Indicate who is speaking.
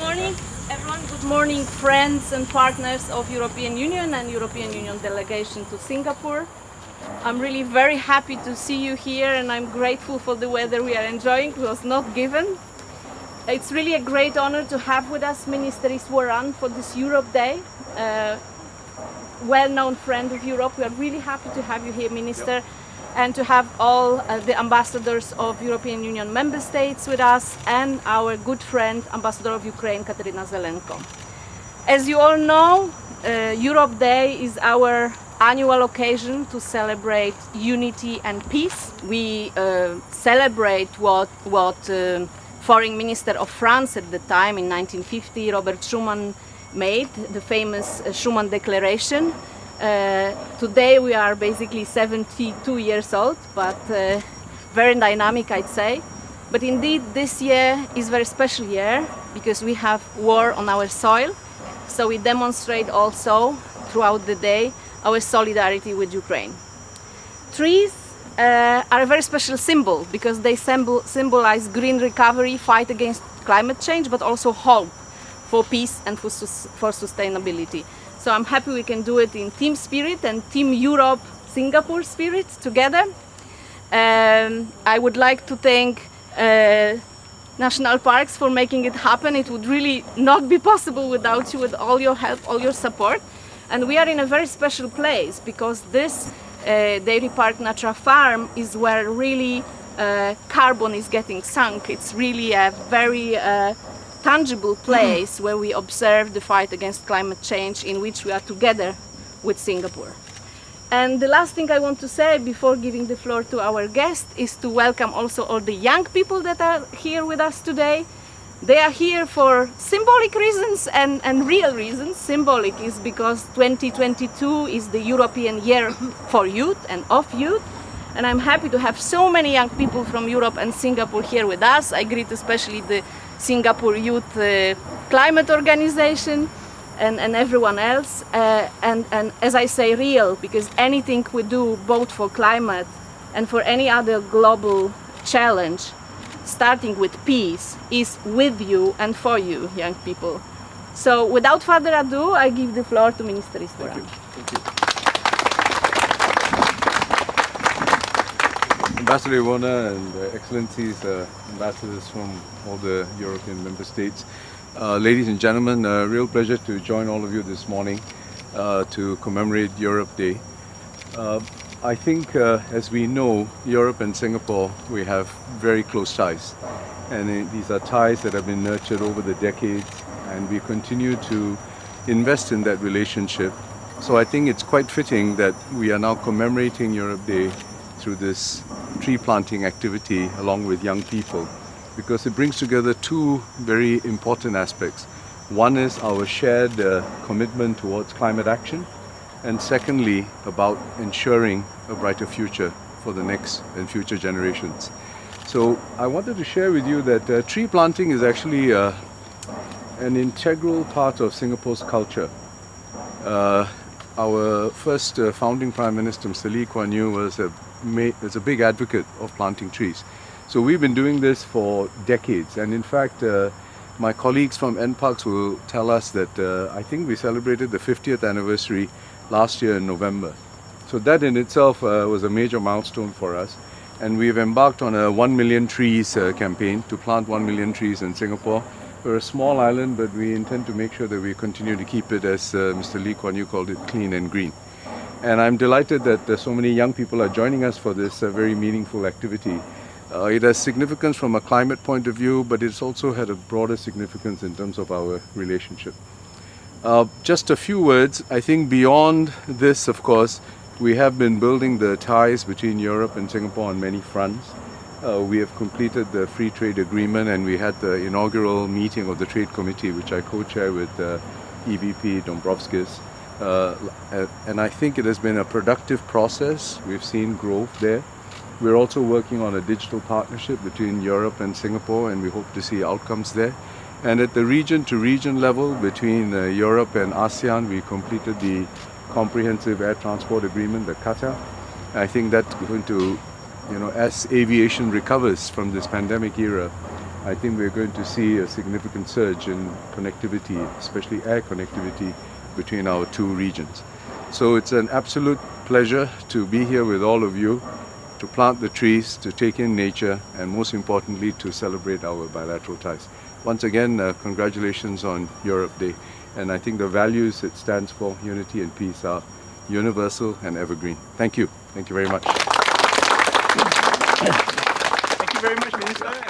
Speaker 1: morning, everyone. Good morning, friends and partners of European Union and European Union delegation to Singapore. I'm really very happy to see you here, and I'm grateful for the weather we are enjoying. It was not given. It's really a great honor to have with us Minister Iswaran for this Europe Day. Well-known friend of Europe. We are really happy to have you here, Minister. And to have all the ambassadors of European Union member states with us, and our good friend, Ambassador of Ukraine, Kateryna Zelenko. As you all know, Europe Day is our annual occasion to celebrate unity and peace. We celebrate what Foreign Minister of France at the time, in 1950, Robert Schuman, made, the famous Schuman Declaration. Today we are basically 72 years old, but very dynamic, I'd say. But indeed this year is a very special year because we have war on our soil. So we demonstrate also throughout the day our solidarity with Ukraine. Trees are a very special symbol because they symbolize green recovery, fight against climate change, but also hope for peace and for sustainability. So I'm happy we can do it in team spirit and Team Europe Singapore spirit together. I would like to thank National Parks for making it happen. It would really not be possible without you, with all your help, all your support. And we are in a very special place because this dairy park Natra Farm is where really carbon is getting sunk. It's really a very tangible place where we observe the fight against climate change, in which we are together with Singapore. And the last thing I want to say before giving the floor to our guest is to welcome also all the young people that are here with us today. They are here for symbolic reasons and real reasons. Symbolic is because 2022 is the European Year for Youth and of Youth. And I'm happy to have so many young people from Europe and Singapore here with us. I greet especially the Singapore Youth Climate Organization and everyone else. And as I say, real, because anything we do both for climate and for any other global challenge, starting with peace, is with you and for you, young people. So without further ado, I give the floor to Minister Iswaran.
Speaker 2: Thank you. Ambassador Iwona and Excellencies, ambassadors from all the European member states. Ladies and gentlemen, a real pleasure to join all of you this morning to commemorate Europe Day. I think, as we know, Europe and Singapore, we have very close ties. And these are ties that have been nurtured over the decades, and we continue to invest in that relationship. So I think it's quite fitting that we are now commemorating Europe Day through this tree planting activity along with young people, because it brings together two very important aspects. One is our shared commitment towards climate action, and secondly, about ensuring a brighter future for the next and future generations. So I wanted to share with you that tree planting is actually an integral part of Singapore's culture. Our first founding Prime Minister, Mr. Lee Kuan Yew, was a big advocate of planting trees. So we've been doing this for decades, and in fact my colleagues from NParks will tell us that I think we celebrated the 50th anniversary last year in November. So that in itself was a major milestone for us, and we've embarked on a 1 million trees campaign to plant 1 million trees in Singapore. We're a small island, but we intend to make sure that we continue to keep it, as Mr. Lee Kuan Yew called it, clean and green. And I'm delighted that so many young people are joining us for this very meaningful activity. It has significance from a climate point of view, but it's also had a broader significance in terms of our relationship. Just a few words. I think beyond this, of course, we have been building the ties between Europe and Singapore on many fronts. We have completed the free trade agreement, and we had the inaugural meeting of the Trade Committee, which I co-chair with EVP Dombrovskis. And I think it has been a productive process. We've seen growth there. We're also working on a digital partnership between Europe and Singapore, and we hope to see outcomes there. And at the region-to-region level between Europe and ASEAN, we completed the Comprehensive Air Transport Agreement, the CATA. I think that's going to, as aviation recovers from this pandemic era, I think we're going to see a significant surge in connectivity, especially air connectivity between our two regions. So it's an absolute pleasure to be here with all of you, to plant the trees, to take in nature, and most importantly, to celebrate our bilateral ties. Once again, congratulations on Europe Day. And I think the values it stands for, unity and peace, are universal and evergreen. Thank you. Thank you very much.
Speaker 3: Thank you very much, Minister.